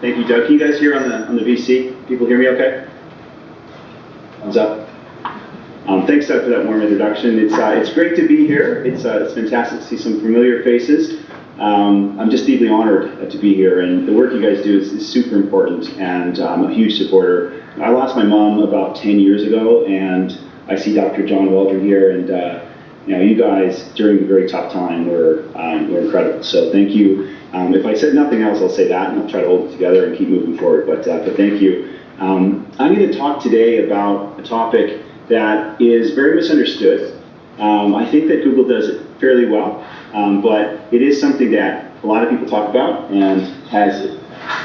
Thank you, Doug. Can you guys hear on the VC? People hear me okay? Thumbs up. Thanks, Doug, for that warm introduction. It's great to be here. It's fantastic to see some familiar faces. I'm just deeply honored to be here, and the work you guys do is super important, and I'm a huge supporter. I lost my mom about 10 years ago, and I see Dr. John Waldron here, and you guys during a very tough time were incredible. So thank you. If I said nothing else, I'll say that, and I'll try to hold it together and keep moving forward. But thank you. I'm going to talk today about a topic that is very misunderstood. I think that Google does it fairly well, but it is something that a lot of people talk about and has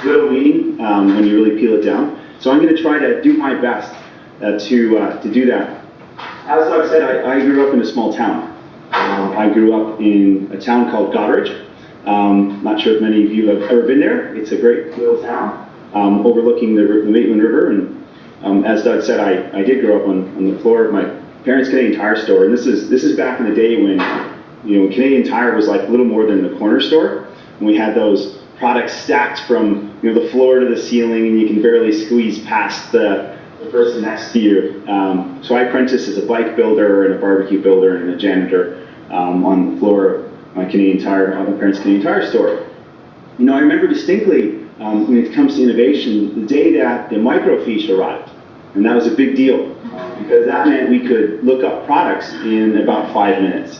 little meaning when you really peel it down. So I'm going to try to do my best to do that. As Doug said, I grew up in a small town. I grew up in a town called Goderich. Not sure if many of you have ever been there. It's a great little town overlooking the Maitland River. And as Doug said, I did grow up on the floor of my parents' Canadian Tire store. And this is back in the day when when Canadian Tire was like little more than the corner store. And we had those products stacked from the floor to the ceiling, and you can barely squeeze past the person next to you. So I apprenticed as a bike builder and a barbecue builder and a janitor on the floor of my Canadian Tire, my parents' Canadian Tire store. I remember distinctly when it comes to innovation, the day that the microfiche arrived, and that was a big deal because that meant we could look up products in about 5 minutes,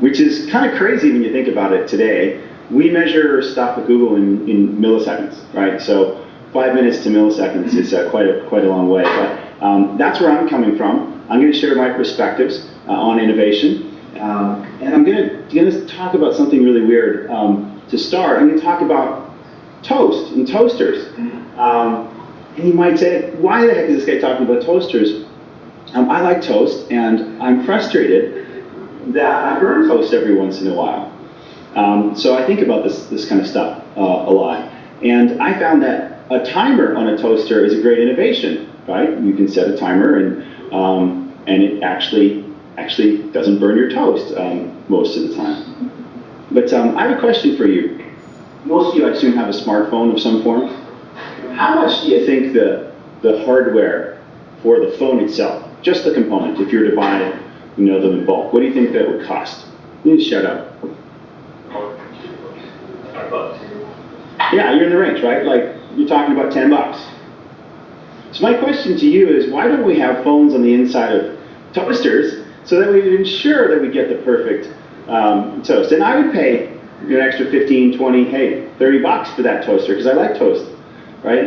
which is kind of crazy when you think about it today. We measure stuff at Google in milliseconds, right? So 5 minutes to milliseconds is quite a long way, but that's where I'm coming from. I'm going to share my perspectives on innovation. And I'm going to talk about something really weird. To start, I'm going to talk about toast and toasters. And you might say, why the heck is this guy talking about toasters? I like toast, and I'm frustrated that I burn toast every once in a while. So I think about this kind of stuff a lot. And I found that a timer on a toaster is a great innovation, right? You can set a timer, and it actually doesn't burn your toast most of the time. But I have a question for you. Most of you, I assume, have a smartphone of some form. How much do you think the hardware for the phone itself, just the component, if you were to buy them in bulk, what do you think that would cost? You need to shout out. $5. Yeah, you're in the range, right? Like you're talking about $10. So my question to you is, why don't we have phones on the inside of toasters so that we would ensure that we get the perfect toast? And I would pay an extra 15, 20, hey, $30 for that toaster because I like toast, right?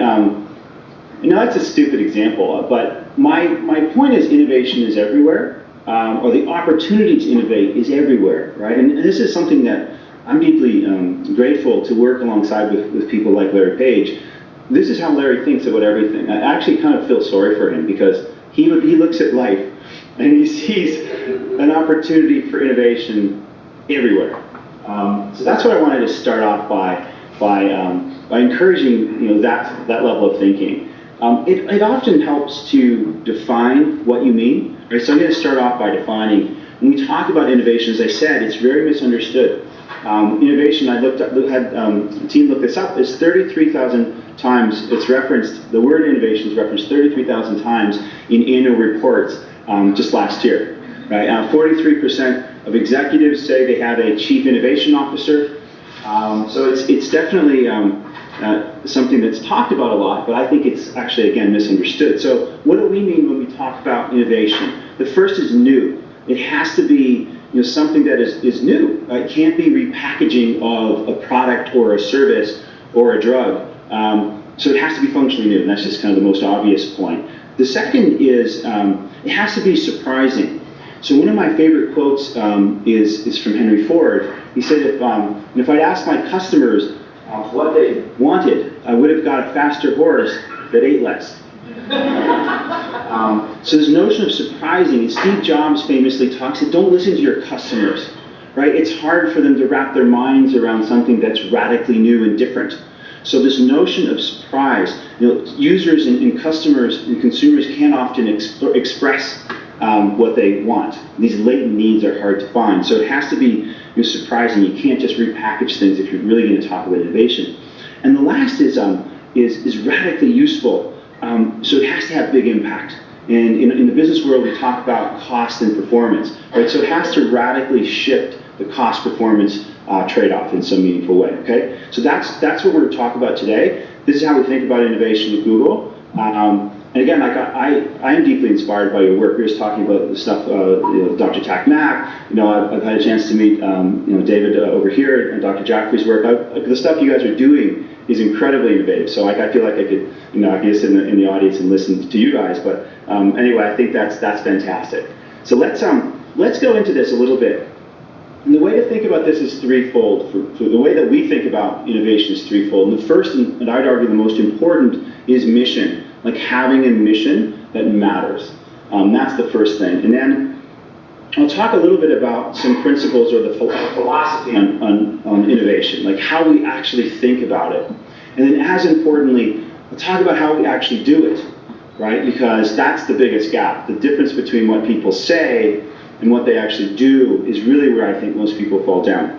That's a stupid example, but my point is innovation is everywhere, or the opportunity to innovate is everywhere, right? And this is something that I'm deeply grateful to work alongside with people like Larry Page. This is how Larry thinks about everything. I actually kind of feel sorry for him because he looks at life and he sees an opportunity for innovation everywhere. So that's what I wanted to start off by encouraging that level of thinking. It often helps to define what you mean. Right? So I'm going to start off by defining. When we talk about innovation, as I said, it's very misunderstood. Innovation, I had the team look this up, is 33,000 times. It's referenced. The word innovation is referenced 33,000 times in annual reports just last year. Right? 43% of executives say they have a chief innovation officer. So it's definitely something that's talked about a lot, but I think it's actually, again, misunderstood. So what do we mean when we talk about innovation? The first is new. It has to be something that is new. It can't be repackaging of a product or a service or a drug. So it has to be functionally new, and that's just kind of the most obvious point. The second is it has to be surprising. So one of my favorite quotes is from Henry Ford. He said, if I'd asked my customers what they wanted, I would have got a faster horse that ate less. So this notion of surprising, and Steve Jobs famously talks that don't listen to your customers, right? It's hard for them to wrap their minds around something that's radically new and different. So this notion of surprise, users and customers and consumers can't often express what they want. These latent needs are hard to find. So it has to be surprising. You can't just repackage things if you're really going to talk about innovation. And the last is radically useful. So it has to have big impact. And in the business world, we talk about cost and performance, right? So it has to radically shift the cost-performance trade-off in some meaningful way, okay? So that's what we're going to talk about today. This is how we think about innovation at Google. And again, like I am deeply inspired by your work. We were just talking about the stuff, Dr. Tak Mak. I've had a chance to meet, David over here and Dr. Jaffrey's work. The stuff you guys are doing is incredibly innovative. So I feel like I could, I could sit in the audience and listen to you guys. But anyway, I think that's fantastic. So let's go into this a little bit. And the way to think about this is threefold. For the way that we think about innovation is threefold. And the first, and I'd argue the most important, is mission. Like having a mission that matters. That's the first thing. And then I'll talk a little bit about some principles or the philosophy on innovation, like how we actually think about it. And then as importantly, I'll talk about how we actually do it, right? Because that's the biggest gap. The difference between what people say and what they actually do is really where I think most people fall down.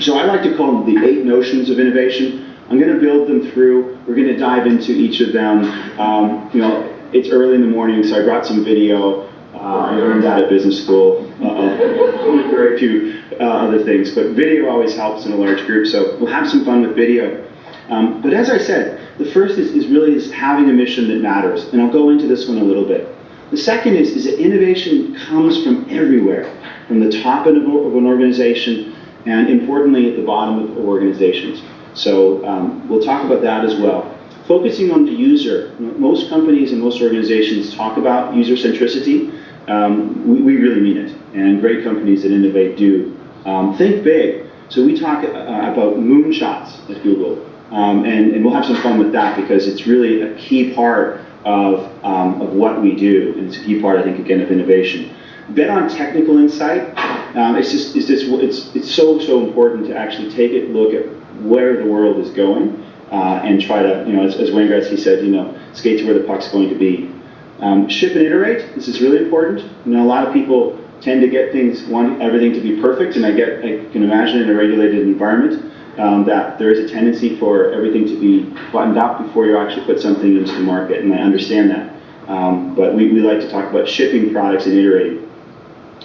So I like to call them the 8 notions of innovation. I'm going to build them through. We're going to dive into each of them. It's early in the morning, so I brought some video. I learned that at business school. Very few other things, but video always helps in a large group, so we'll have some fun with video. But as I said, the first is really having a mission that matters, and I'll go into this one a little bit. The second is that innovation comes from everywhere, from the top of an organization, and importantly, at the bottom of organizations. So we'll talk about that as well. Focusing on the user. Most companies and most organizations talk about user centricity. We really mean it, and great companies that innovate do. Think big. So we talk about moonshots at Google, and we'll have some fun with that because it's really a key part of what we do, and it's a key part, I think, again, of innovation. Bet on technical insight. It's so important to actually take a look at where the world is going and try to, as Wayne Gretzky said, skate to where the puck's going to be. Ship and iterate. This is really important. A lot of people tend to want everything to be perfect, and I can imagine in a regulated environment that there is a tendency for everything to be buttoned up before you actually put something into the market, and I understand that. But we like to talk about shipping products and iterating.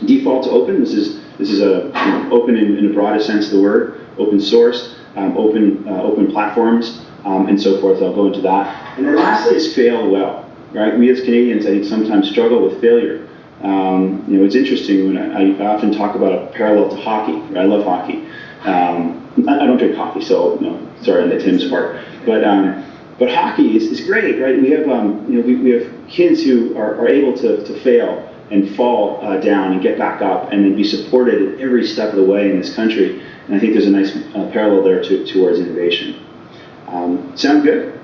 Default to open. This is open in the broadest sense of the word. Open source. Open platforms, and so forth. I'll go into that. And then lastly is fail well, right? We as Canadians, I think, sometimes struggle with failure. It's interesting when I often talk about a parallel to hockey. Right? I love hockey. I don't drink coffee, so sorry on the Tim's part. But hockey is great, right? We have we have kids who are able to fail and fall down and get back up and then be supported at every step of the way in this country. And I think there's a nice parallel there towards innovation. Sound good?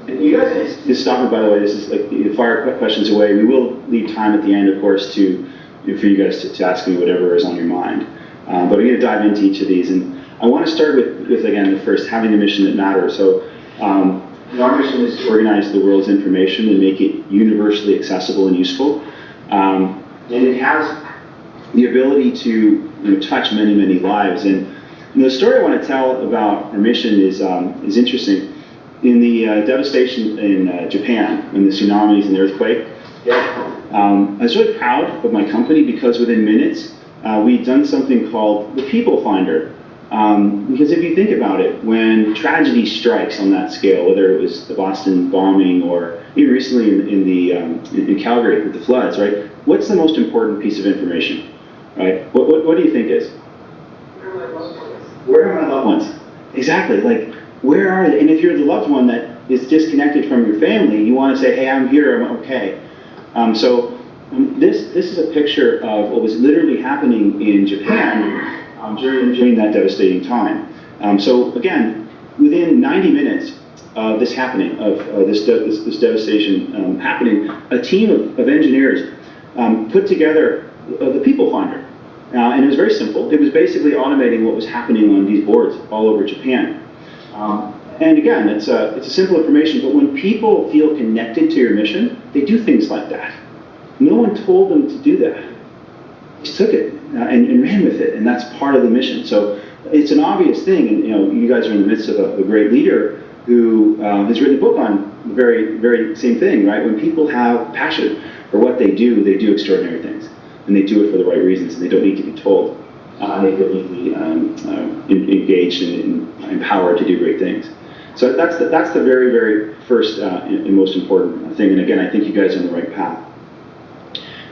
And you guys, just stop me, by the way. This is like you fire questions away. We will leave time at the end, of course, for you guys to ask me whatever is on your mind. But we're going to dive into each of these. And I want to start with again, the first, having a mission that matters. So our mission is to organize the world's information and make it universally accessible and useful. And it has the ability to touch many, many lives. And the story I want to tell about our mission is interesting. In the devastation in Japan, in the tsunamis and the earthquake, I was really proud of my company because within minutes, we'd done something called the People Finder. Because if you think about it, when tragedy strikes on that scale, whether it was the Boston bombing or even recently in Calgary with the floods, right? What's the most important piece of information, right? What do you think is? Where are my loved ones? Exactly. Like, where are they? And if you're the loved one that is disconnected from your family, you want to say, hey, I'm here, I'm okay. This is a picture of what was literally happening in Japan during that devastating time. So again, within 90 minutes of this happening, of this devastation happening, a team of engineers put together the People Finder. And it was very simple. It was basically automating what was happening on these boards all over Japan. And again, it's a simple information, but when people feel connected to your mission, they do things like that. No one told them to do that. They just took it and ran with it, and that's part of the mission. So it's an obvious thing, and you guys are in the midst of a great leader who has written a book on the very same thing, right? When people have passion for what they do extraordinary things, and they do it for the right reasons, and they don't need to be told. They feel deeply engaged and empowered to do great things. So that's the very first and most important thing. And again, I think you guys are on the right path.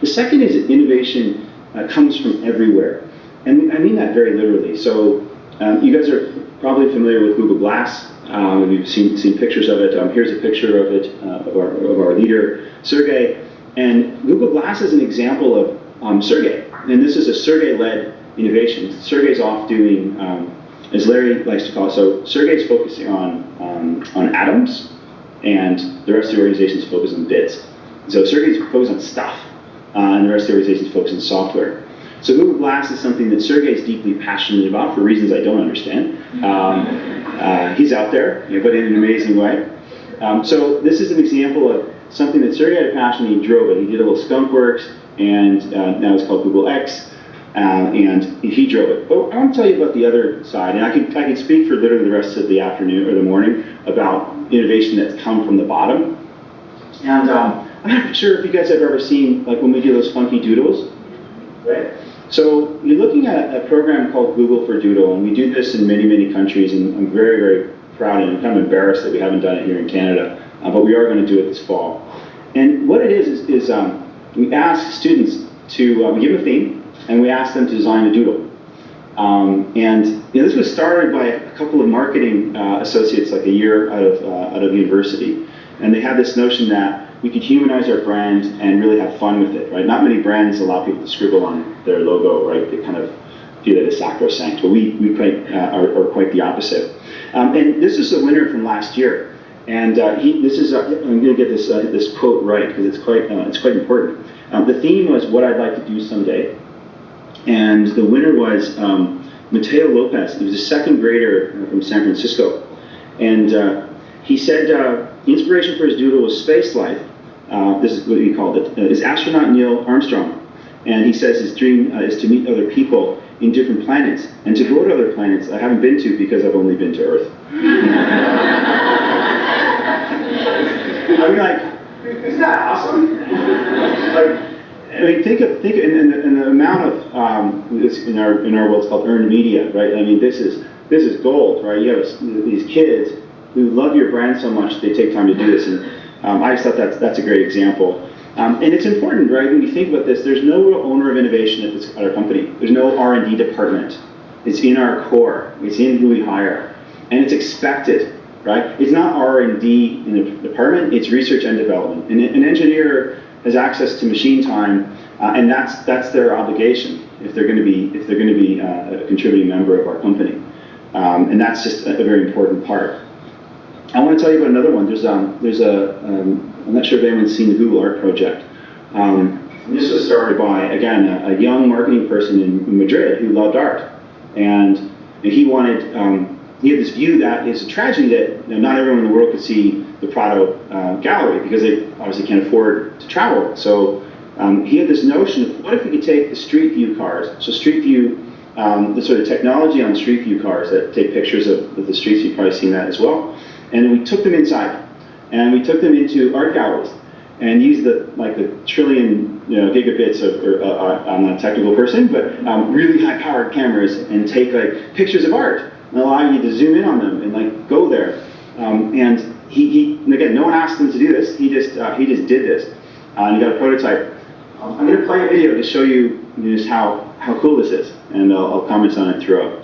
The second is that innovation comes from everywhere, and I mean that very literally. So you guys are probably familiar with Google Glass. We've seen pictures of it. Here's a picture of it of our leader Sergey. And Google Glass is an example of Sergey, and this is a Sergey-led innovation. Sergey's off doing, as Larry likes to call it. So Sergey's focusing on atoms, and the rest of the organization is focused on bits. So Sergey's focused on stuff, and the rest of the organization is focused on software. So Google Glass is something that Sergey's deeply passionate about for reasons I don't understand. He's out there, but in an amazing way. So this is an example of something that Sergey had a passion, he drove it. He did a little skunk works, and now it's called Google X, and he drove it. But I want to tell you about the other side, and I can speak for literally the rest of the afternoon or the morning about innovation that's come from the bottom. And I'm not sure if you guys have ever seen, like when we do those funky doodles, right? So you're looking at a program called Google for Doodle, and we do this in many countries, and I'm very proud and I'm kind of embarrassed that we haven't done it here in Canada, but we are going to do it this fall. And what it is we ask students to, we give them a theme, and we ask them to design a doodle. And this was started by a couple of marketing associates like a year out of university, and they had this notion that we could humanize our brand and really have fun with it, right? Not many brands allow people to scribble on their logo, right? They kind of feel that it's sacrosanct, but we are quite the opposite. And this is a winner from last year, and I'm going to get this quote right because it's quite important. The theme was what I'd like to do someday, and the winner was Mateo Lopez. He was a second grader from San Francisco, and he said inspiration for his doodle was space life. This is what he called it. Is astronaut Neil Armstrong, and he says his dream is to meet other people in different planets and to go to other planets I haven't been to because I've only been to Earth. I'm like, isn't that awesome? I mean, think of in the amount of this in our world, it's called earned media, right? I mean, this is gold, right? You have these kids who love your brand so much they take time to do this, and I just thought that's a great example. And it's important, right? When you think about this, there's no real owner of innovation at our company. There's no R&D department. It's in our core. It's in who we hire, and it's expected, right? It's not R&D in the department. It's research and development. And an engineer has access to machine time, and that's their obligation if they're going to be a contributing member of our company. And that's just a very important part. I want to tell you about another one. I'm not sure if anyone's seen the Google Art Project. This was started by, again, a young marketing person in Madrid who loved art. And he had this view that it's a tragedy that not everyone in the world could see the Prado gallery because they obviously can't afford to travel. So he had this notion of what if we could take the Street View cars, so Street View, the sort of technology on Street View cars that take pictures of the streets, you've probably seen that as well. And we took them inside, and we took them into art galleries, and used the trillion gigabits of I'm not a technical person, but really high-powered cameras, and take pictures of art, and allow you to zoom in on them and go there. And and again, no one asked him to do this. He just did this, and he got a prototype. I'm going to play a video to show you just how cool this is, and I'll comment on it throughout.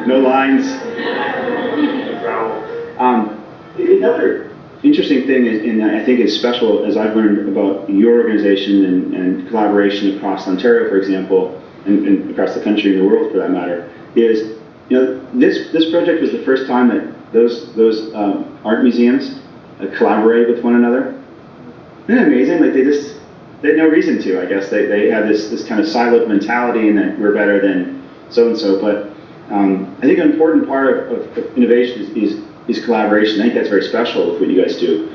No lines. Another interesting thing is, and I think is special, as I've learned about your organization and collaboration across Ontario, for example, and across the country and the world for that matter, is this project was the first time that those art museums collaborated with one another. Isn't that amazing? Like they had no reason to. I guess they had this kind of siloed mentality, and that we're better than so and so. But I think an important part of innovation is collaboration. I think that's very special with what you guys do.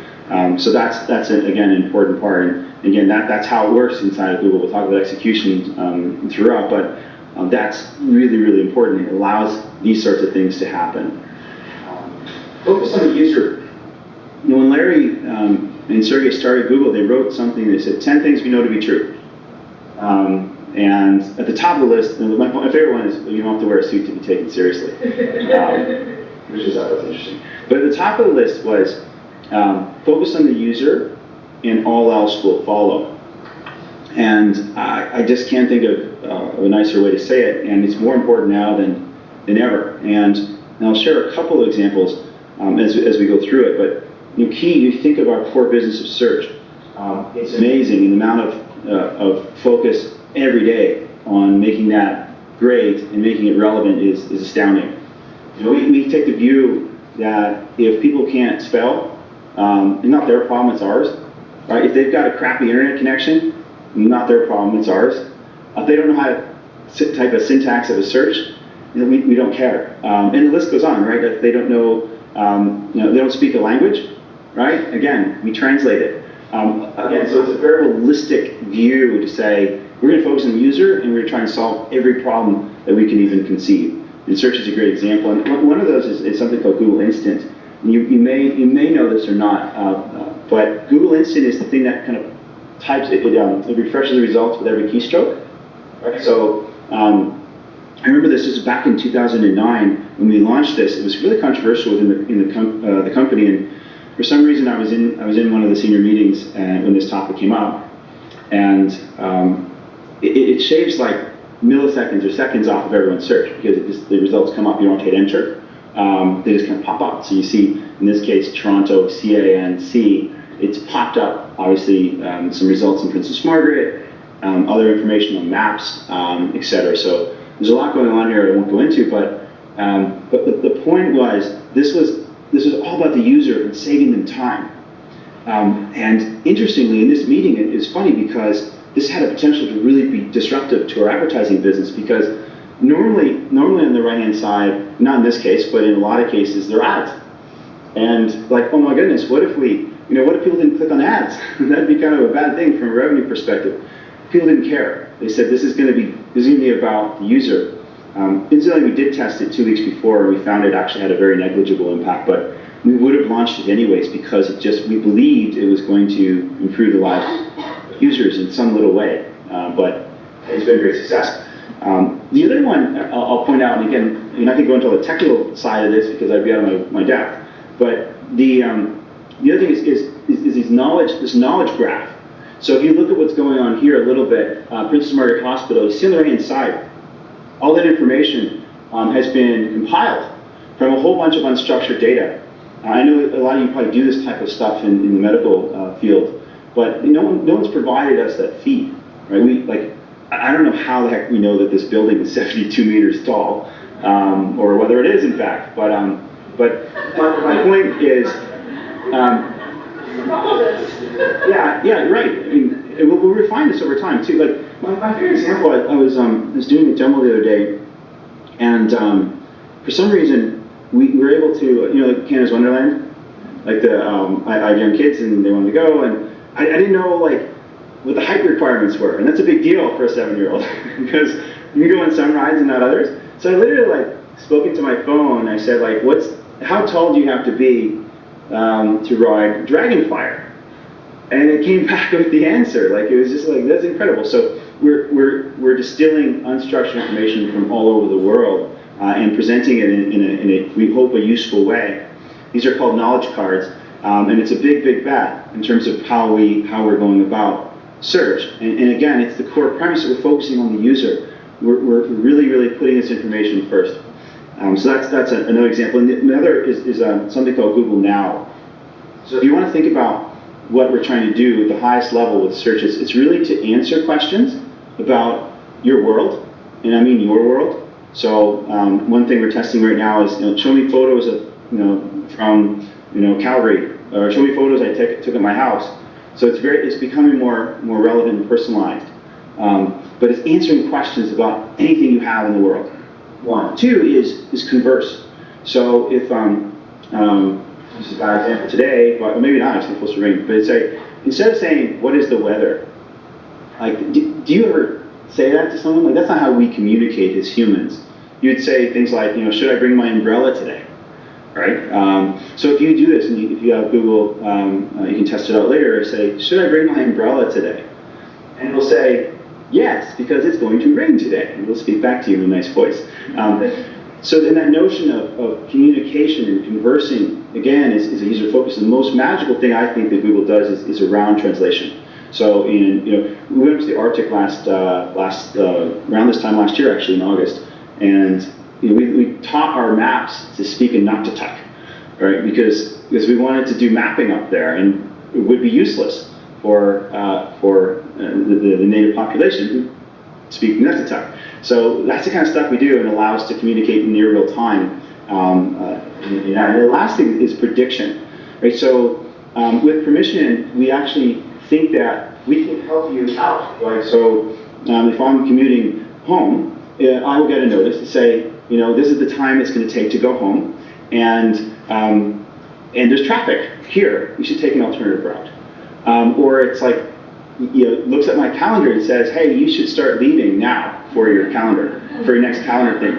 So that's again an important part. And again, that's how it works inside of Google. We'll talk about execution throughout, but that's really, really important. It allows these sorts of things to happen. Focus on the user. When Larry and Sergey started Google, they wrote something. They said 10 things we know to be true. And at the top of the list, and my favorite one is you don't have to wear a suit to be taken seriously, which is always interesting. But at the top of the list was focus on the user, and all else will follow. And I just can't think of a nicer way to say it. And it's more important now than ever. And I'll share a couple of examples as we go through it. But key, you think of our core business of search. It's amazing, and the amount of focus every day on making that great and making it relevant is astounding. We take the view that if people can't spell, it's not their problem, it's ours. Right? If they've got a crappy internet connection, not their problem, it's ours. If they don't know how to type a syntax of a search, we don't care. And the list goes on, right? If they don't know, they don't speak a language, right? Again, we translate it. Again, so it's a very holistic view to say, we're going to focus on the user, and we're going to try and solve every problem that we can even conceive. And search is a great example. And one of those is something called Google Instant. And you may know this or not, but Google Instant is the thing that kind of types it refreshes the results with every keystroke. Right? So I remember this was back in 2009 when we launched this. It was really controversial within the company, and for some reason I was in one of the senior meetings when this topic came up, and it shaves like milliseconds or seconds off of everyone's search because the results come up. You don't hit enter; they just kind of pop up. So you see, in this case, Toronto CANC. It's popped up. Obviously, some results in Princess Margaret, other information on maps, etc. So there's a lot going on here I won't go into, but the point was this was all about the user and saving them time. And interestingly, in this meeting, it's funny because this had a potential to really be disruptive to our advertising business, because normally on the right-hand side, not in this case, but in a lot of cases, they're ads. And like, oh my goodness, what if people didn't click on ads? That'd be kind of a bad thing from a revenue perspective. People didn't care. They said this is going to be about the user. Incidentally, we did test it 2 weeks before, and we found it actually had a very negligible impact, but we would have launched it anyways because we believed it was going to improve the lives of users in some little way, but it's been a great success. The other one I'll point out, and again, I could go into the technical side of this because I'd be out of my depth, but the other thing is this knowledge graph. So if you look at what's going on here a little bit, Princess Margaret Hospital, you see on the right-hand side, all that information has been compiled from a whole bunch of unstructured data. I know a lot of you probably do this type of stuff in the medical field, but no one's provided us that feed, right? I don't know how the heck we know that this building is 72 meters tall, or whether it is in fact. But my point is, yeah, right. I mean, we'll refine this over time too. Like my favorite example, I was doing a demo the other day, and for some reason we were able to, like Canada's Wonderland, like I had young kids and they wanted to go, and I didn't know like what the height requirements were, and that's a big deal for a 7-year-old because you can go on some rides and not others. So I literally spoke into my phone. I said how tall do you have to be to ride Dragonfire? And it came back with the answer. It was just that's incredible. So we're distilling unstructured information from all over the world and presenting it in a we hope a useful way. These are called knowledge cards, and it's a big bet in terms of how we're going about search. And again, it's the core premise that we're focusing on the user. We're really putting this information first. So that's another example. And the other is something called Google Now. So if you want to think about what we're trying to do at the highest level with searches, it's really to answer questions about your world, and I mean your world. So one thing we're testing right now is, show me photos of, from, Calgary, or show me photos I took at my house. So it's becoming more relevant and personalized. But it's answering questions about anything you have in the world. One. Two is converse. So if this is a bad example today, but maybe not, it's supposed to rain. But it's like, instead of saying, what is the weather? Like, do you ever say that to someone? Like, that's not how we communicate as humans. You'd say things like, should I bring my umbrella today? Right? So if you do this, and if you have Google, you can test it out later, say, should I bring my umbrella today? And it'll say, yes, because it's going to rain today. And it'll speak back to you in a nice voice. So then that notion of communication and conversing, again, is a user focus. The most magical thing I think that Google does is around translation. So we went to the Arctic around this time last year, actually in August, and we taught our maps to speak in Nuktatak, right? Because we wanted to do mapping up there, and it would be useless for the native population who speak Nuktatak. So that's the kind of stuff we do, and allow us to communicate in near real time. And the last thing is prediction, right? So with permission, we actually think that we can help you out, right? So if I'm commuting home, I will get a notice to say, this is the time it's going to take to go home, and there's traffic here. You should take an alternative route. Or it's like, looks at my calendar and says, hey, you should start leaving now for your calendar, for your next calendar thing.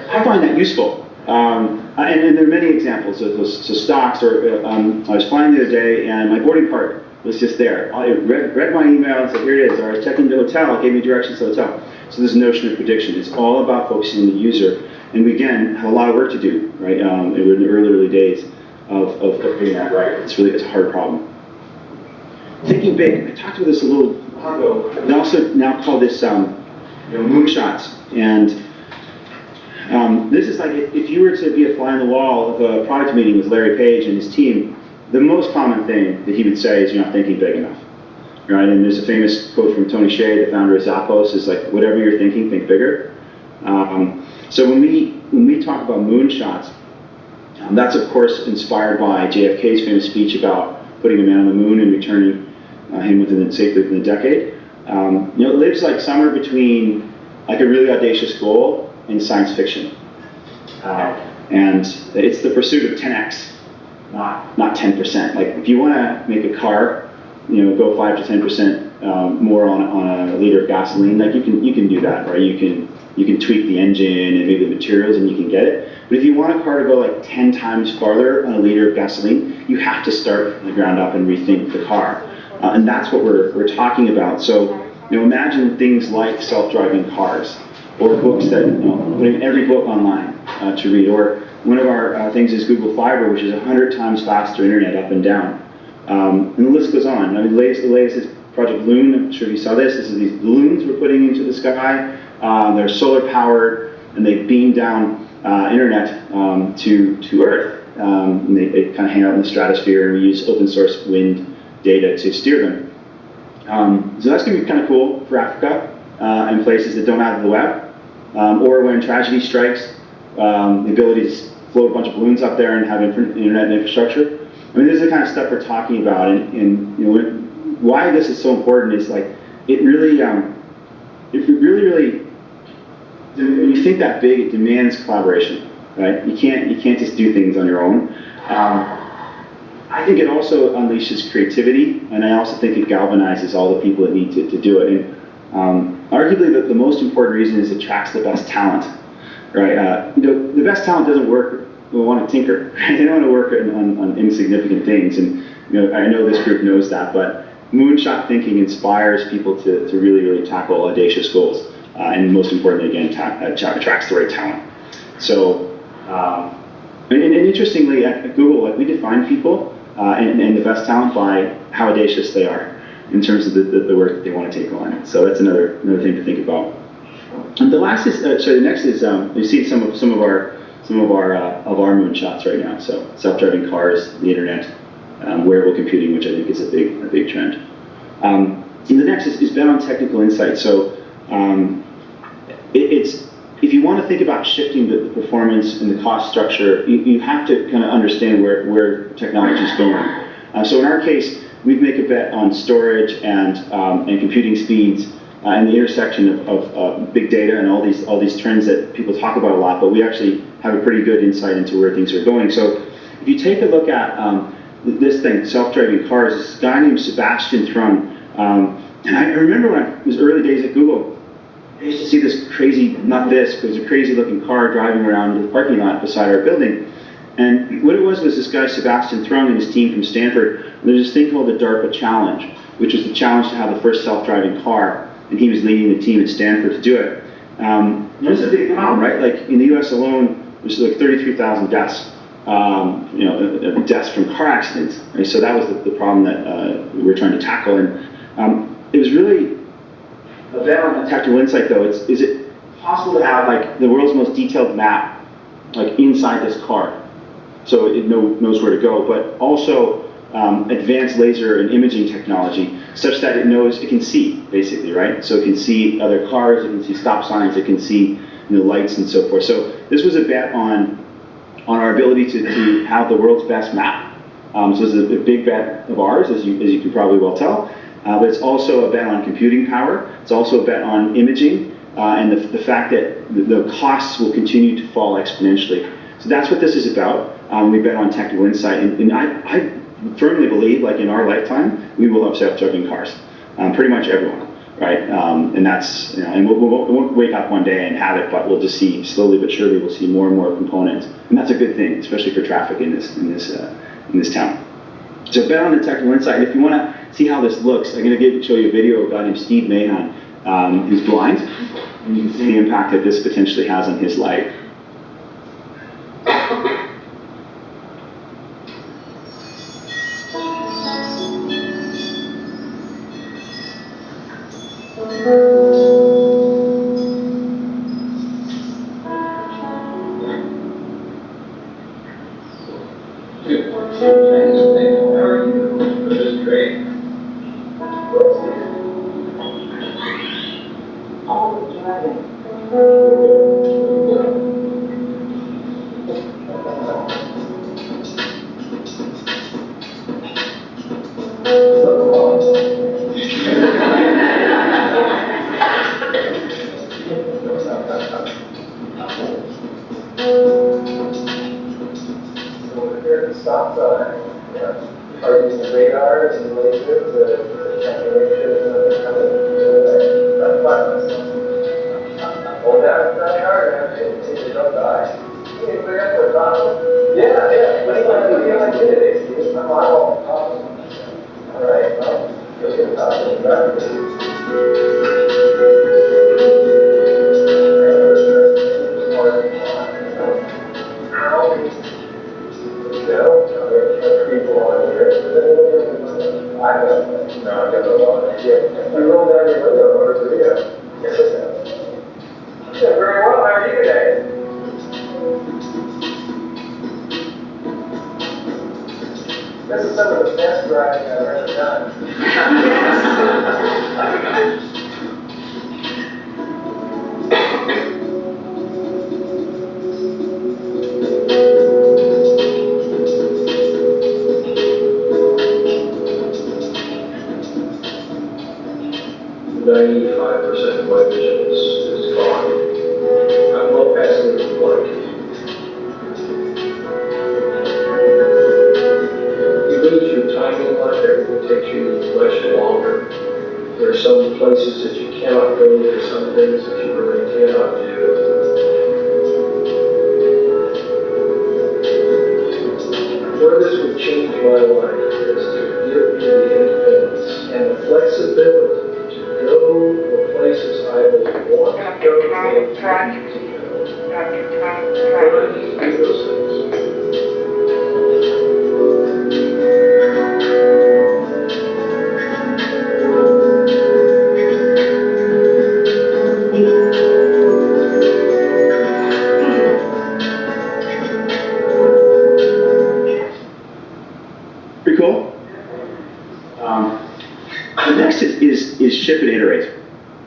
I find that useful. And there are many examples of those. So stocks, or I was flying the other day and my boarding card was just there. I read my email and said, here it is. Or I was checking the hotel, it gave me directions to the hotel. So this notion of prediction is all about focusing on the user. And we, again, have a lot of work to do, right? We're in the early days of getting that right. It's a hard problem. Thinking big, I talked about this a little while ago. They also now call this moonshots. And this is like, if you were to be a fly on the wall of a product meeting with Larry Page and his team, the most common thing that he would say is, you're not thinking big enough. Right? And there's a famous quote from Tony Hsieh, the founder of Zappos, is like, whatever you're thinking, think bigger. So when we talk about moonshots, that's of course inspired by JFK's famous speech about putting a man on the moon and returning him safely within a decade. It lives like somewhere between like a really audacious goal and science fiction. And it's the pursuit of 10x, not 10%. Like if you want to make a car, go 5 to 10% more on a liter of gasoline, like you can do that, right? You can tweak the engine and maybe the materials and you can get it. But if you want a car to go like 10 times farther on a liter of gasoline, you have to start from the ground up and rethink the car. And that's what we're talking about. So imagine things like self-driving cars, or books that, putting every book online to read. Or one of our things is Google Fiber, which is 100 times faster internet up and down. And the list goes on. The latest is Project Loon. I'm sure you saw this. This is these balloons we're putting into the sky. They're solar powered, and they beam down internet to Earth. And they kind of hang out in the stratosphere, and we use open source wind data to steer them. So that's going to be kind of cool for Africa and places that don't have the web. Or when tragedy strikes, the ability to float a bunch of balloons up there and have internet infrastructure. I mean, this is the kind of stuff we're talking about, and why this is so important is like it really, when you think that big, it demands collaboration, right? You can't just do things on your own. I think it also unleashes creativity, and I also think it galvanizes all the people that need to do it. And arguably, the most important reason is it attracts the best talent, right? The best talent doesn't work. We want to tinker. Right? They don't want to work on insignificant things, and I know this group knows that. But moonshot thinking inspires people to really tackle audacious goals, and most importantly, again, attracts the right talent. So, and interestingly, at Google, we define people and the best talent by how audacious they are in terms of the work that they want to take on. So that's another thing to think about. And the last is the next is you see some of our of our moonshots right now. So self-driving cars, the internet, wearable computing, which I think is a big trend. And the next is bet on technical insight. So it's if you want to think about shifting the performance and the cost structure, you have to kind of understand where technology is going. So in our case, we'd make a bet on storage and computing speeds and the intersection of big data and all these trends that people talk about a lot, but we actually have a pretty good insight into where things are going. So if you take a look at this thing, self-driving cars, this guy named Sebastian Thrun, and I remember when it was early days at Google, I used to see this crazy, not this, but it was a crazy looking car driving around the parking lot beside our building. And what it was this guy, Sebastian Thrun, and his team from Stanford. There's this thing called the DARPA Challenge, which was the challenge to have the first self-driving car, and he was leading the team at Stanford to do it. There's a big problem, right? Like in the US alone, there's like 33,000 deaths, deaths from car accidents. Right? So that was the problem that we were trying to tackle. And it was really a bet on technical insight, though. Is it possible to have like the world's most detailed map, like inside this car, so it knows where to go, but also advanced laser and imaging technology, such that it can see, basically, right? So it can see other cars, it can see stop signs, it can see lights and so forth. So this was a bet on our ability to have the world's best map. So this is a big bet of ours, as you can probably well tell. But it's also a bet on computing power. It's also a bet on imaging and the fact that the costs will continue to fall exponentially. So that's what this is about. We bet on technical insight, and I firmly believe, like in our lifetime, we will have self-driving cars. Pretty much everyone, right? And that's and we won't wake up one day and have it, but we'll just see slowly but surely we'll see more and more components, and that's a good thing, especially for traffic in this town. So bet on the technical insight. If you want to see how this looks, I'm going to show you a video of a guy named Steve Mahan, who's blind, and you can see the impact that this potentially has on his life.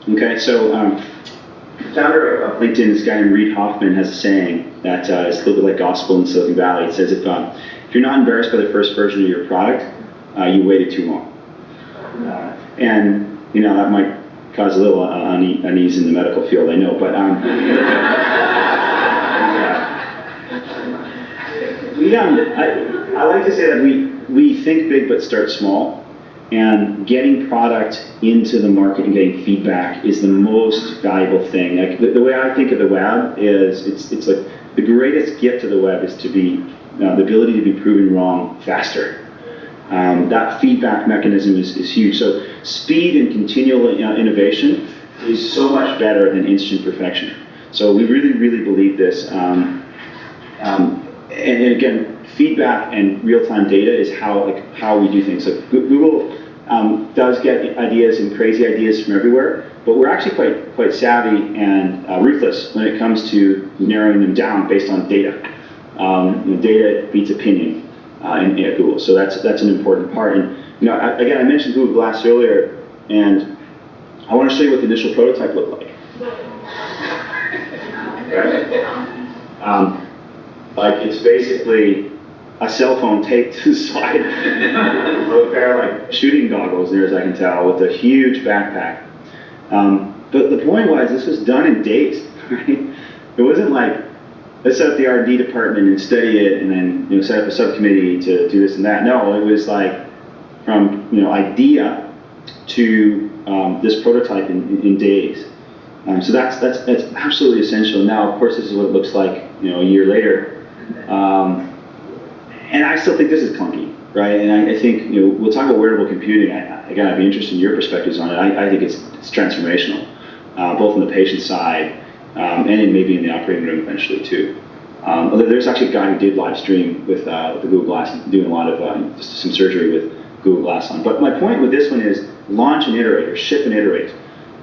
Okay, so the founder of LinkedIn, this guy named Reid Hoffman, has a saying that is a little bit like gospel in Silicon Valley. It says if you're not embarrassed by the first version of your product, you waited too long. And that might cause a little unease in the medical field, I know, but I like to say that we think big but start small, and getting product into the market and getting feedback is the most valuable thing. Like the way I think of the web is it's like the greatest gift of the web is to be the ability to be proven wrong faster. That feedback mechanism is huge. So speed and continual innovation is so much better than instant perfection. So we really, really believe this. And again, feedback and real-time data is how we do things. So Google does get ideas and crazy ideas from everywhere, but we're actually quite savvy and ruthless when it comes to narrowing them down based on data. Data beats opinion at Google, so that's an important part. And again, I mentioned Google Glass earlier, and I want to show you what the initial prototype looked like. Like it's basically a cell phone taped to the side of a pair of like shooting goggles, near as I can tell, with a huge backpack. But the point was, this was done in days. Right? It wasn't like, let's set up the R&D department and study it, and then set up a subcommittee to do this and that. No, it was like from idea to this prototype in days. So that's absolutely essential. Now, of course, this is what it looks like a year later. And I still think this is clunky, right? And I think we'll talk about wearable computing. Again, I'd be interested in your perspectives on it. I think it's transformational, both on the patient side and maybe in the operating room eventually too. Although there's actually a guy who did live stream with the Google Glass, doing a lot of just some surgery with Google Glass on. But my point with this one is launch and iterate, or ship and iterate.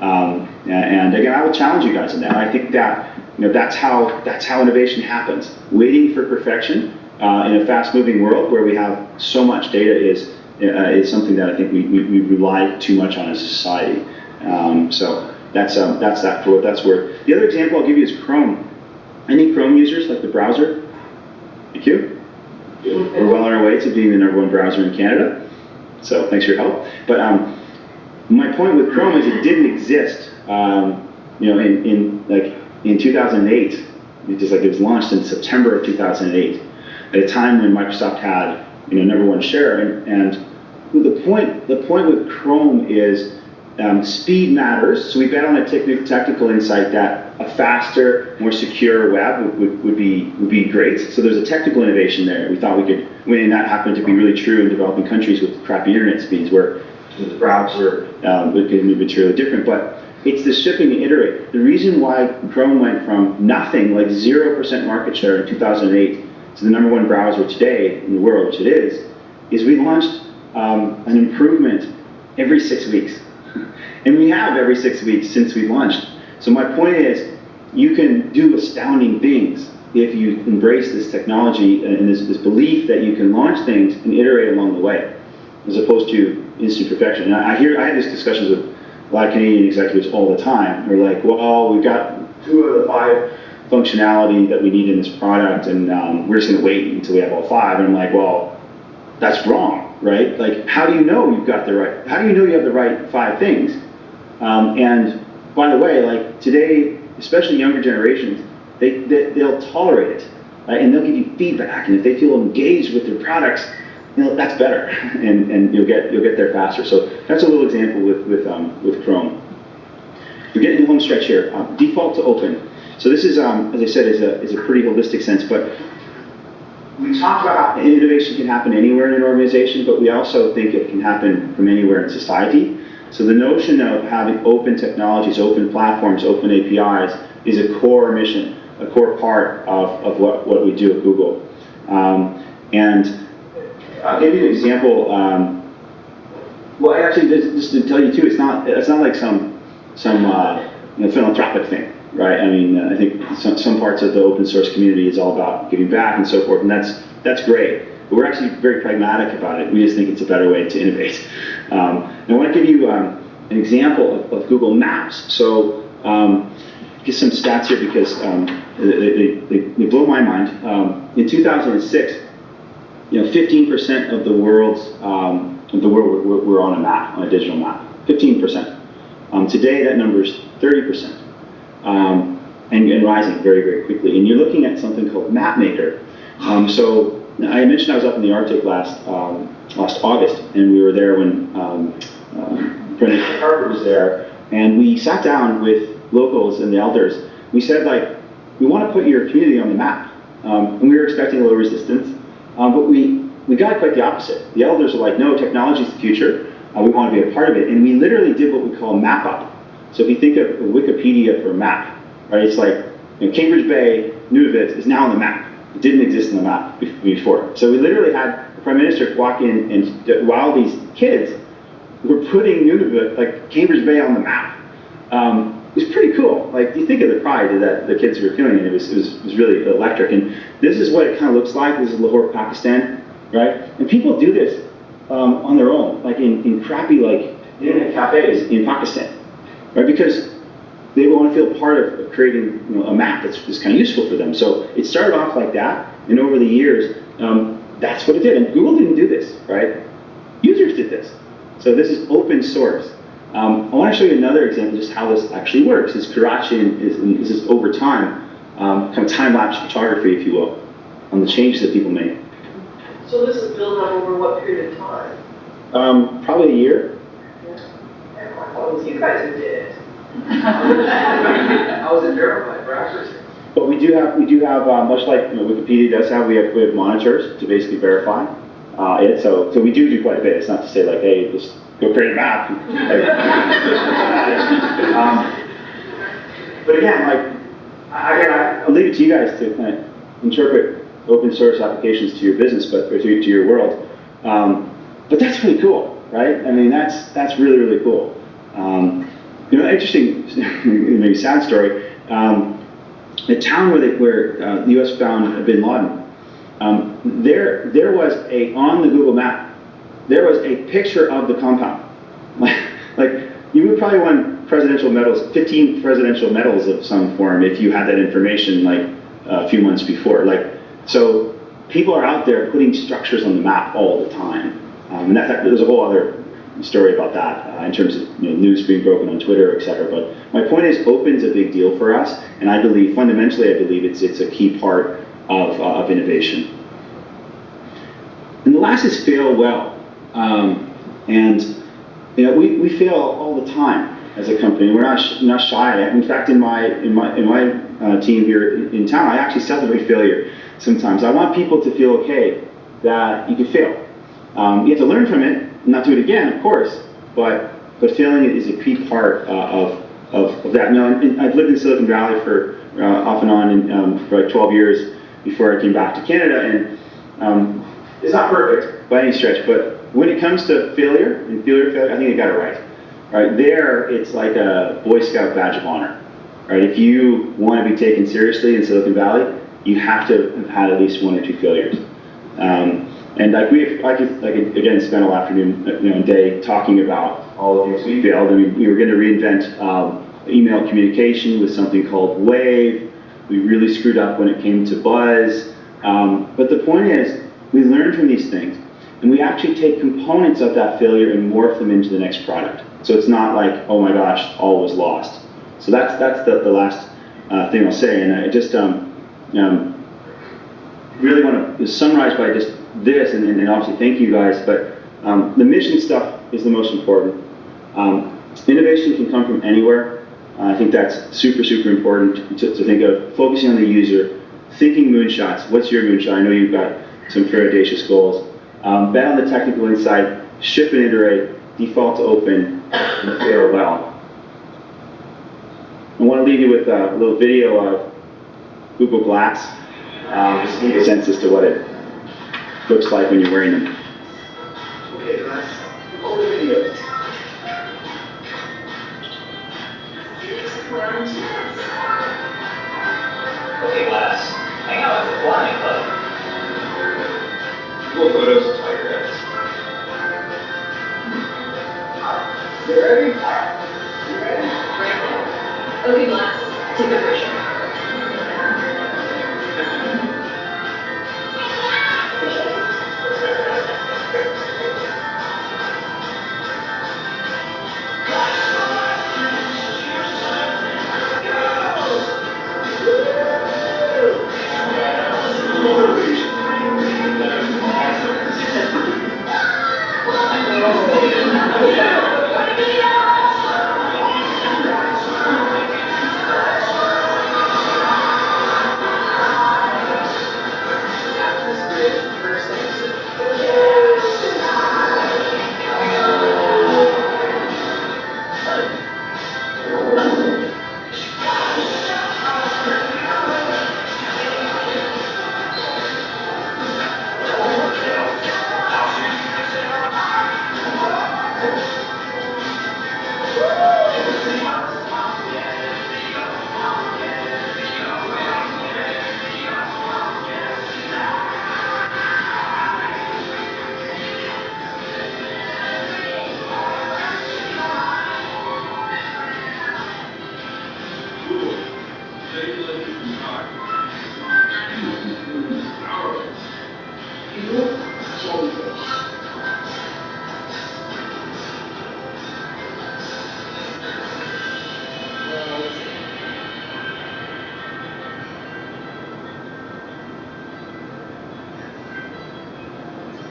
And again, I will challenge you guys on that. I think that that's how innovation happens. Waiting for perfection in a fast-moving world where we have so much data is something that I think we rely too much on as a society. So that's that for what that's worth. The other example I'll give you is Chrome. Any Chrome users like the browser? Thank you. We're well on our way to being the #1 browser in Canada. So thanks for your help. But my point with Chrome is it didn't exist. In 2008, it was launched in September of 2008, at a time when Microsoft had #1 share. And the point with Chrome is speed matters. So we bet on a technical insight that a faster, more secure web would be great. So there's a technical innovation there. We thought we could win, and that happened to be really true in developing countries with crappy internet speeds, where the browser would be materially different. But it's the shipping and iterate. The reason why Chrome went from nothing, like 0% market share in 2008, to the #1 browser today in the world, which it is we launched an improvement every 6 weeks. And we have every 6 weeks since we launched. So my point is, you can do astounding things if you embrace this technology and this belief that you can launch things and iterate along the way, as opposed to instant perfection. And I had these discussions with a lot of Canadian executives all the time. They're like, well, we've got 2 out of the 5 functionality that we need in this product, and we're just going to wait until we have all 5. And I'm like, well, that's wrong, right? Like, how do you know you've got the right? How do you know you have the right 5 things? And by the way, like today, especially younger generations, they'll tolerate it, right? And they'll give you feedback, and if they feel engaged with their products, that's better, and you'll get there faster. So that's a little example with Chrome. We're getting a home stretch here. Default to open. So this is, as I said, is a pretty holistic sense. But we talk about how innovation can happen anywhere in an organization, but we also think it can happen from anywhere in society. So the notion of having open technologies, open platforms, open APIs is a core mission, a core part of what we do at Google. And I'll give you an example. Well, actually, just to tell you too, it's not like some philanthropic thing, right? I mean, I think some parts of the open source community is all about giving back and so forth, and that's great. But we're actually very pragmatic about it. We just think it's a better way to innovate. And I want to give you an example of Google Maps. So get some stats here because they blow my mind. In 2006, 15% of the world's were on a map, on a digital map. 15%. Today, that number is 30%, and rising very, very quickly. And you're looking at something called MapMaker. So I mentioned I was up in the Arctic last August, and we were there when President Carver was there, and we sat down with locals and the elders. We said, like, we want to put your community on the map, and we were expecting a little resistance, but we got quite the opposite. The elders were like, no, technology is the future. We want to be a part of it, and we literally did what we call map up. So if you think of Wikipedia for map, right? It's like Cambridge Bay, Nunavut is now on the map. It didn't exist on the map before. So we literally had the Prime Minister walk in, and while these kids were putting Nunavut, like Cambridge Bay, on the map. It was pretty cool. Like, you think of the pride that the kids were feeling, and it was really electric. And this is what it kind of looks like. This is Lahore, Pakistan, right? And people do this on their own, like in crappy like internet cafes in Pakistan, right? Because they want to feel part of creating a map that's kind of useful for them. So it started off like that, and over the years, that's what it did. And Google didn't do this, right? Users did this. So this is open source. I want to show you another example of just how this actually works. This Karachi this is over time, kind of time-lapse photography, if you will, on the changes that people make. So this is built up over what period of time? Probably a year. Yeah. Well, you guys did it. I was verified for accuracy. But we do have much like Wikipedia does have, we have monitors to basically verify it. So we do quite a bit. It's not to say like, hey, just go create a map. But again, I'll leave it to you guys to kind of interpret open source applications to your business, or to your world. But that's really cool, right? I mean, that's really, really cool. Interesting, maybe sad story. The town where the U.S. found Bin Laden, there was on the Google map, there was a picture of the compound. Like you would probably won presidential medals, 15 presidential medals of some form if you had that information like a few months before. So people are out there putting structures on the map all the time. And there's a whole other story about that in terms of news being broken on Twitter, etc. But my point is, open's a big deal for us, and I believe fundamentally, it's a key part of innovation. And the last is fail well, and we fail all the time as a company. We're not shy. In fact, in my team here in town, I actually celebrate failure sometimes. I want people to feel okay that you can fail. You have to learn from it. Not do it again, of course, but failing is a key part of that. And I've lived in Silicon Valley for off and on for like 12 years before I came back to Canada, and it's not perfect by any stretch, but when it comes to failure, I think I got it right. Right there, it's like a Boy Scout badge of honor. Right, if you want to be taken seriously in Silicon Valley, you have to have had at least one or two failures. And I could again spend all afternoon, and day talking about all of these we failed. I mean, we were going to reinvent email communication with something called Wave. We really screwed up when it came to Buzz. But the point is, we learn from these things, and we actually take components of that failure and morph them into the next product. So it's not like, oh my gosh, all was lost. So that's the last thing I'll say, and I just really want to summarize by just this, and obviously thank you guys, but the mission stuff is the most important. Innovation can come from anywhere. I think that's super, super important to think of. Focusing on the user, thinking moonshots. What's your moonshot? I know you've got some very audacious goals. Bet on the technical insight, ship and iterate, default to open, and fail well. I want to leave you with a little video of Google Glass, just to give you a sense as to what it looks like when you're wearing them. Okay, Glass, roll the video. Okay, Glass, hang out at the Flying Club. Google Photos and Tiger Heads. You ready? You ready? Okay, Glass, take a picture.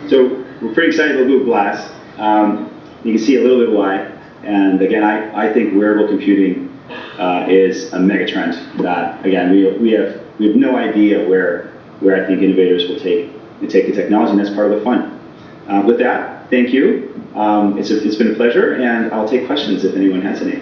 So we're pretty excited about Google Glass. You can see a little bit why. And again, I think wearable computing is a mega trend that, again, we have no idea where I think innovators will take the technology, and that's part of the fun. With that, thank you. It's been a pleasure, and I'll take questions if anyone has any.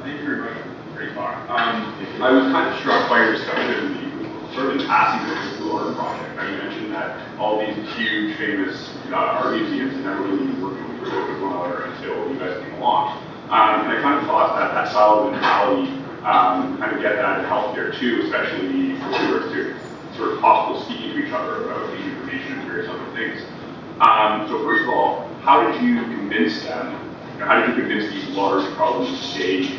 Thank you very much. Great talk. I was kind of struck by your discussion, sort of in passing of the Blue Order project. I mentioned that all these huge, famous art museums had never really been working with one another until you guys came along. And I kind of thought that that style of mentality kind of get that in healthcare too, especially with regards to sort of hospitals speaking to each other about the information and various other things. So first of all, how did you convince them? How did you convince these large, probably state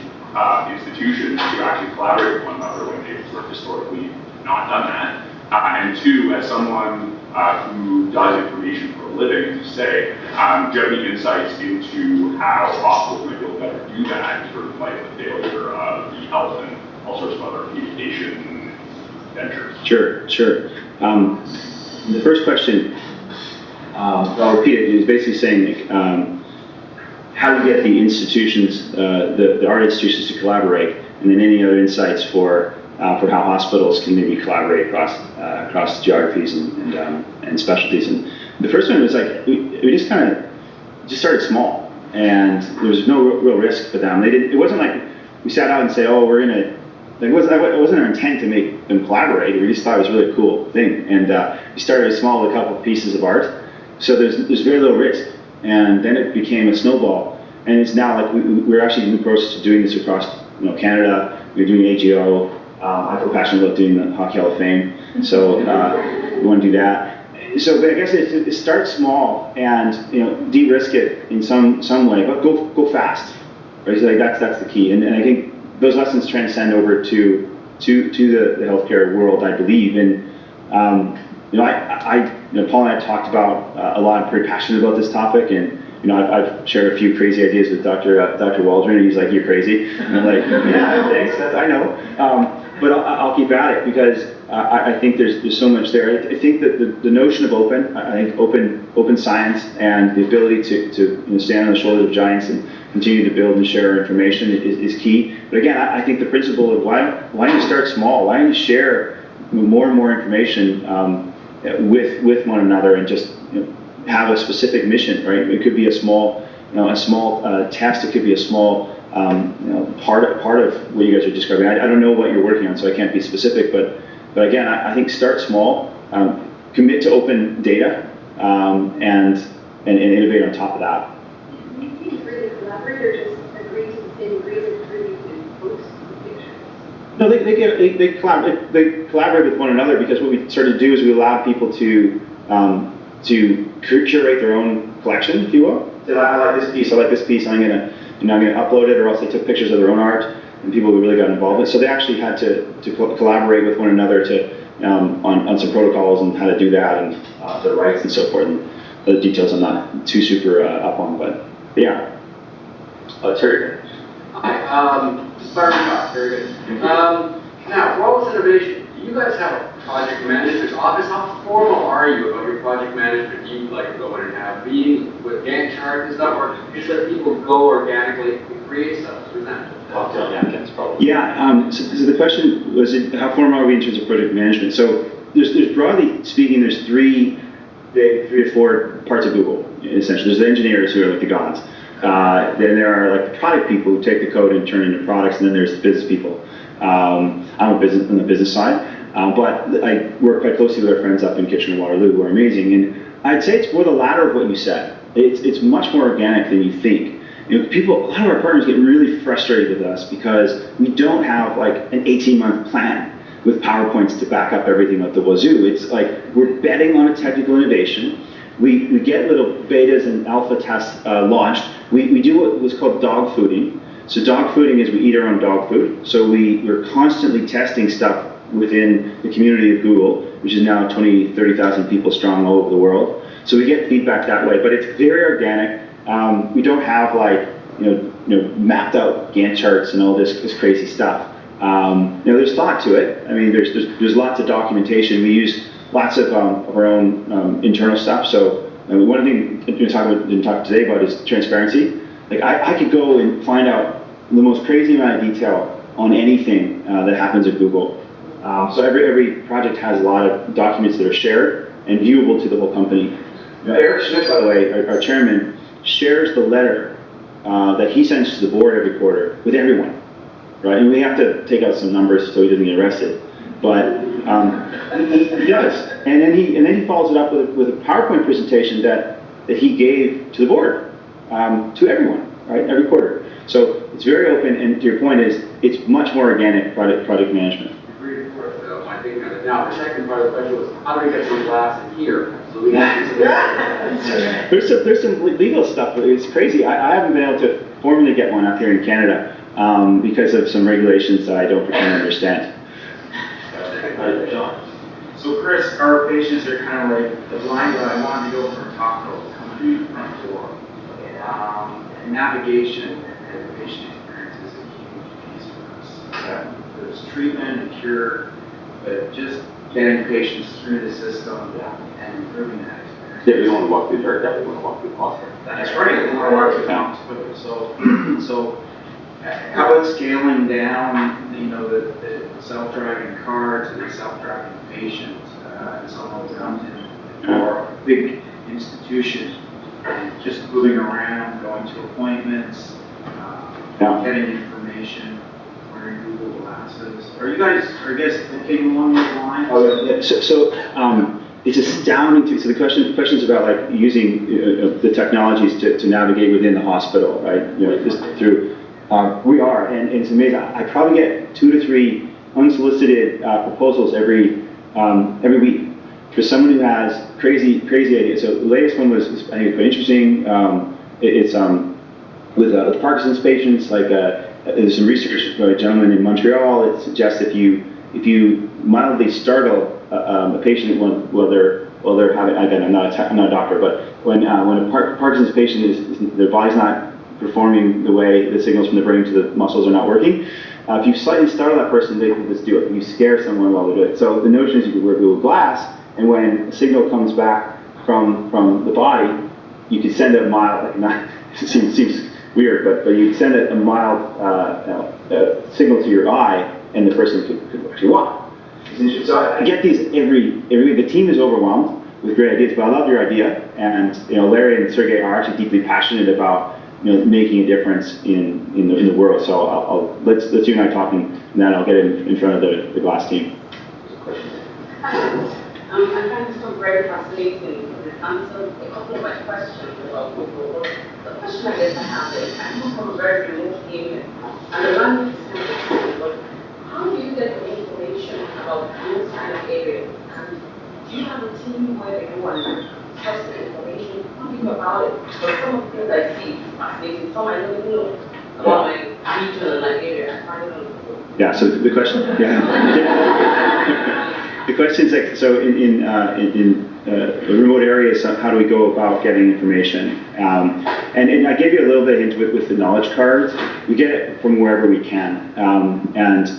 institutions to actually collaborate with one another when they've sort of historically not done that? And two, as someone who does information for a living, to say, do you have any insights into how hospitals might be able to better do that, sort of like the failure of the health and all sorts of other communication ventures? Sure. The first question, I'll repeat it, is basically saying, how to get the institutions, the art institutions to collaborate, and then any other insights for how hospitals can maybe collaborate across geographies and specialties. And the first one was like, we just kind of started small, and there was no real risk for them. It wasn't like we sat out and said, oh, we're gonna, like, it wasn't our intent to make them collaborate. We just thought it was a really cool thing. And we started small with a couple of pieces of art. So there's very little risk. And then it became a snowball, and it's now like we're actually in the process of doing this across Canada. We're doing AGO. I feel passionate about doing the Hockey Hall of Fame, so we want to do that. So, but I guess it starts small and de-risk it in some way, but go fast. Right? So like that's the key, and I think those lessons transcend over to the healthcare world, I believe. And Paul and I talked about a lot. I'm pretty passionate about this topic, and I've shared a few crazy ideas with Dr. Waldron, and he's like, "You're crazy," and I'm like, "Yeah, thanks. I know." But I'll keep at it because I think there's so much there. I think that the notion of open science and the ability to stand on the shoulders of giants and continue to build and share information is key. But again, I think the principle of why don't you start small? Why don't you share more and more information with one another and just have a specific mission, right? It could be a small test. It could be a small part of what you guys are describing. I don't know what you're working on, so I can't be specific. But again, I think start small, commit to open data, and innovate on top of that. Do you think it's really collaborate or just agree to No, they collaborate with one another because what we started to do is we allow people to curate their own collection, if you will. Say, I like this piece, I like this piece, I'm gonna upload it, or else they took pictures of their own art, and people really got involved in it. So they actually had to collaborate with one another on some protocols and how to do that, and the rights and so forth. And the details I'm not too super up on, but yeah. Terry. Hi, Byron Cox, very good. Now, Wallace Innovation, do you guys have a project manager's office? How formal are you about your project management? Do you like go in and have meetings with Gantt charts and stuff, or just let people go organically and create stuff? What's that? Yeah, so the question was, how formal are we in terms of project management? So there's broadly speaking, there's three or four parts of Google, essentially. There's the engineers who are like the gods. Then there are like the product people who take the code and turn it into products, and then there's the business people. I'm on the business side, but I work quite closely with our friends up in Kitchener-Waterloo who are amazing. And I'd say it's more the latter of what you said. It's much more organic than you think. A lot of our partners get really frustrated with us because we don't have like an 18-month plan with PowerPoints to back up everything at the wazoo. It's like we're betting on a technical innovation. We get little betas and alpha tests launched. We do what was called dog fooding. So dog fooding is we eat our own dog food. So we're constantly testing stuff within the community of Google, which is now 20, 30,000 people strong all over the world. So we get feedback that way, but it's very organic. We don't have like mapped out Gantt charts and all this crazy stuff. There's thought to it. I mean, there's lots of documentation. We use lots of our own internal stuff. So one of the things we didn't talk today about is transparency. Like I could go and find out the most crazy amount of detail on anything that happens at Google. So every project has a lot of documents that are shared and viewable to the whole company. Eric Schmidt, by the way, our chairman, shares the letter that he sends to the board every quarter with everyone, right? And we have to take out some numbers so he doesn't get arrested. But he does, and then he follows it up with a PowerPoint presentation that he gave to the board, to everyone, right, every quarter. So it's very open, and to your point is it's much more organic product management. My thinking of it. Now, the second part of the question was, how do we get some glass in here? So we There's some legal stuff. It's crazy. I haven't been able to formally get one up here in Canada because of some regulations that I don't pretend to understand. So Chris, our patients are kind of like the blind guy wanting to go for a taco coming through the front door. And navigation and the patient experience is a huge piece for us. There's treatment and cure, but just getting patients through the system and improving that experience. Yeah, we don't want to walk through dirt, we want to walk through the hospital. That's right. We want to work with hospital. So how about scaling down, the self-driving car to the self-driving patient, someone comes in, or a big institution, and just moving around, going to appointments, getting information, wearing Google Glasses. Are you guys, thinking along those lines? Oh, yeah. So it's astounding. So the question's about like using the technologies to navigate within the hospital, right? Just through. We are, and it's amazing. I probably get 2 to 3 unsolicited proposals every week for someone who has crazy ideas. So the latest one was, I think, quite interesting. It's with Parkinson's patients. Like there's some research by a gentleman in Montreal. It suggests if you mildly startle a patient while they're having, again, I'm not a doctor, but when a Parkinson's patient is their body's not performing the way the signals from the brain to the muscles are not working. If you slightly startle that person, they can just do it. You scare someone while they do it. So the notion is you could wear Google Glass, and when a signal comes back from the body, you could send a mild, it seems weird, but you send a mild signal to your eye, and the person could actually walk. So I get these every week. The team is overwhelmed with great ideas, but I love your idea, and Larry and Sergey are actually deeply passionate about making a difference in the world. So let's you and I talk, and then I'll get it in front of the Glass team. I find this so very fascinating. So a couple of my questions about Google. The question I guess I have is, I come from a very remote area, and the language is kind of but how do you about those kind of areas. And do you have a team where everyone tests the information, talking about it? Because some of the things I see is fascinating. Some I don't even know about my region and my area. I find them. Yeah, so the question, the question is like, so in remote areas, how do we go about getting information? And I gave you a little bit into it with the knowledge cards. We get it from wherever we can. And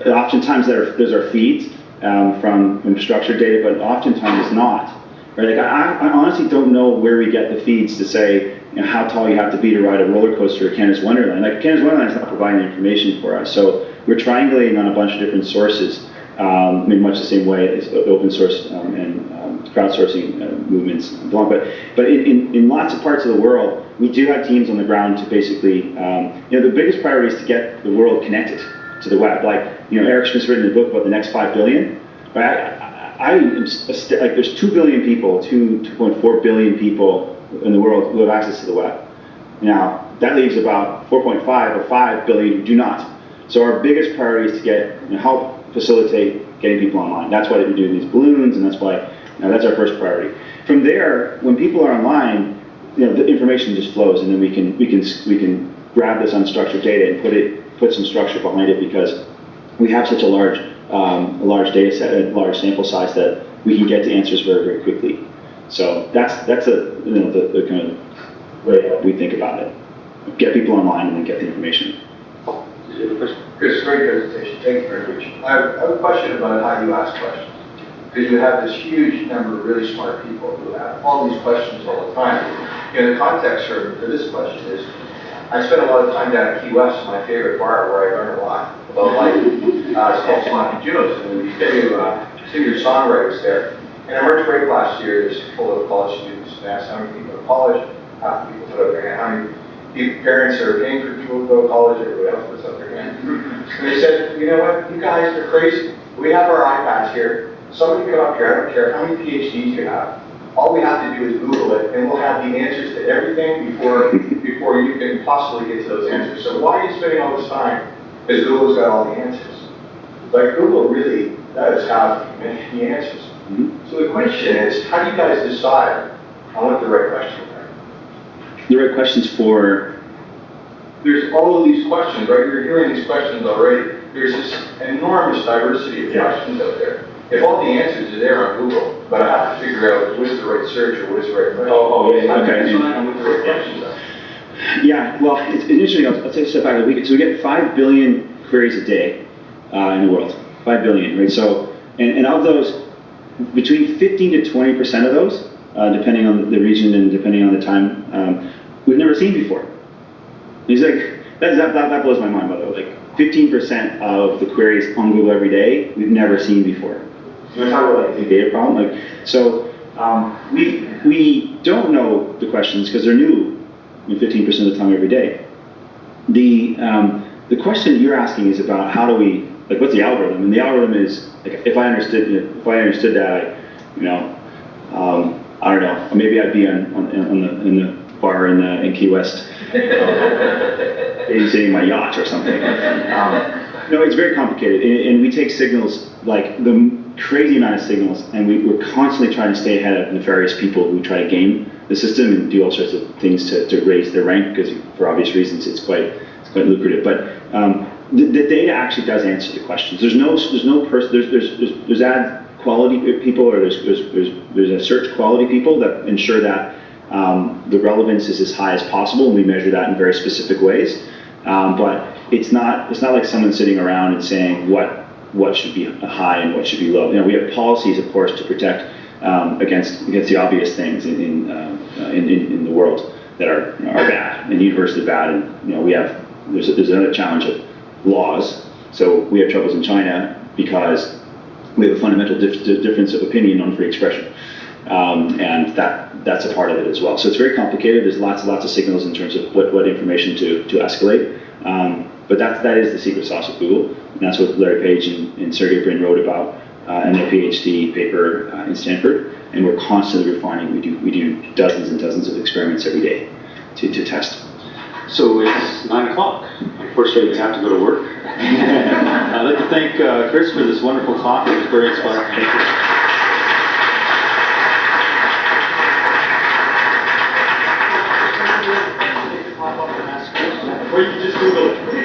oftentimes those are feeds from structured data, but oftentimes it's not. Right? Like I honestly don't know where we get the feeds to say, you know, how tall you have to be to ride a roller coaster at Canada's Wonderland. Like Canada's Wonderland is not providing information for us. So we're triangulating on a bunch of different sources in much the same way as open source and crowdsourcing movements belong. But in lots of parts of the world, we do have teams on the ground to basically, you know, the biggest priority is to get the world connected to the web. Like, you know, Eric Schmidt's written a book about the next 5 billion. Right? I am like, there's 2 billion people, 2.4 billion people in the world who have access to the web. Now, that leaves about 4.5 or 5 billion who do not. So our biggest priority is to get, you know, help facilitate getting people online. That's why we're doing these balloons, and that's why, you know, that's our first priority. From there, when people are online, you know, the information just flows, and then we can grab this unstructured data and put some structure behind it, because we have such a large data set, a large sample size, that we can get to answers very, very quickly. So that's the kind of way we think about it. Get people online and then get the information. Chris, great presentation. Thank you very much. I have a question about how you ask questions. Because you have this huge number of really smart people who have all these questions all the time. You know, the context for this question is, I spent a lot of time down at Key West, my favorite bar, where I learned a lot about life. It's called Sloppy Joe's, and we two songwriters there. And our March break last year is full of college students, and asked how many people in college, half the people put up their hand, how many parents are paying for people to go to college, everybody else puts up their hand. And they said, you know what, you guys are crazy. We have our iPads here. Somebody come up here, I don't care how many PhDs you have. All we have to do is Google it, and we'll have the answers to everything before you can possibly get to those answers. So why are you spending all this time? Because Google's got all the answers. But Google really does have the answers. So the question is, how do you guys decide on what the right questions are? The right questions for? There's all of these questions, right? You're hearing these questions already. There's this enormous diversity of questions out there. If all the answers are there on Google, but I have to figure out what is the right search or what is the right question. Yeah, okay. How do you decide on what the right questions are? Yeah, well, it's interesting. I'll take a step back. So we get 5 billion queries a day in the world. 5 billion, right? So, and of those, between 15 to 20% of those, depending on the region and depending on the time, we've never seen before. He's like, that blows my mind, by the way. Like 15% of the queries on Google every day, we've never seen before. So we're talking about like a big data problem. Like, so we don't know the questions because they're new 15% of the time every day. The question you're asking is about how do we, like, what's the algorithm? And the algorithm is, like, if I understood that, I don't know, maybe I'd be in the bar in Key West, sitting in my yacht or something. No, it's very complicated, and we take signals, like the crazy amount of signals, and we're constantly trying to stay ahead of nefarious people who try to game the system and do all sorts of things to raise their rank, because for obvious reasons it's quite lucrative. But the data actually does answer the questions. There's ad quality people, or there's a search quality people that ensure that the relevance is as high as possible, and we measure that in very specific ways. But it's not like someone sitting around and saying what should be high and what should be low. We have policies, of course, to protect against the obvious things in the world that are bad and universally bad. And there's another challenge of laws. So we have troubles in China because we have a fundamental difference of opinion on free expression, and that's a part of it as well. So it's very complicated. There's lots of signals in terms of what information to escalate. But that is the secret sauce of Google, and that's what Larry Page and Sergey Brin wrote about in their PhD paper in Stanford. And we're constantly refining. We do dozens and dozens of experiments every day to test. So it's 9 o'clock. Unfortunately, we have to go to work. I'd like to thank Chris for this wonderful talk. It was very inspiring. Thank you. Or you can just Google it.